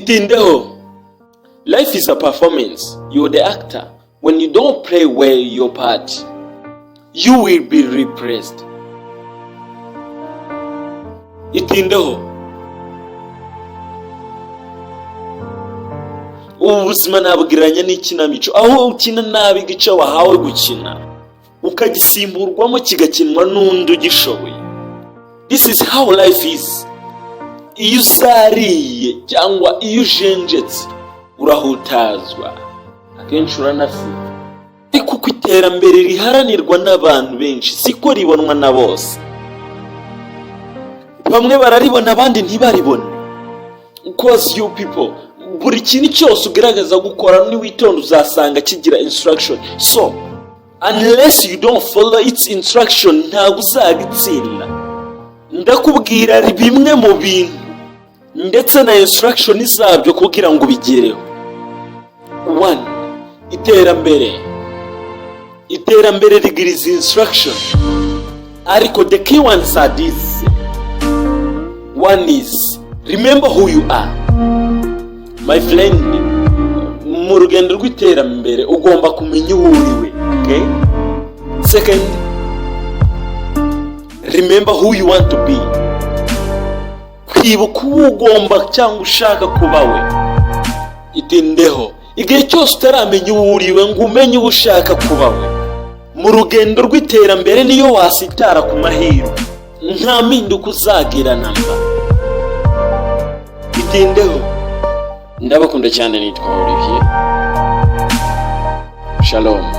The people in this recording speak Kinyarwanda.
ITINDEHO. Life is a performance. You're the actor. When you don't play well your part, you will be repressed. ITINDEHO. Ubuzima nabugiranye n'ikinamico, aho ukina nabi igice wahawe gukina ukagisimburwamo kigakinwa n'undi ugishoboye. This is how life is. Iyo usariye cyangwa iyo ujenjetse urahutazwa, akenshi uranafite. Ariko uko iterambere riharanirwa n'abantu benshi siko ribonwa na bose. Bamwe bararibona abandi ntibaribone. Because you people, buri kintu cyose ugerageza gukora ni witonda uzasanga kigira instruction. So unless you don't follow its instruction ntabwo uzagitsinda. Ndakubwira bimwe mu bintu ndetse na instruction zabyo kugira ngo bigereho. 1. Iterambere rigiriza instruction, ariko the key ones are these. 1 is remember who you are. My friend, mu rugendo rw'iterambere ugomba kumenya uwo uriwe. Okay? 2, remember who you want to be. Kwibuka uwo ugomba cyangwa ushaka kubawe. ITINDEHO. Igihe cyose utaramenya uwo uriwe ngo umenye uwo ushaka kubawe, mu rugendo rw'iterambere niyo wasitara ku mahirwe, nta mpinduka uzagira namba. ITINDEHO. Ndabakunda cyane, nitwa Olivier. Shalom.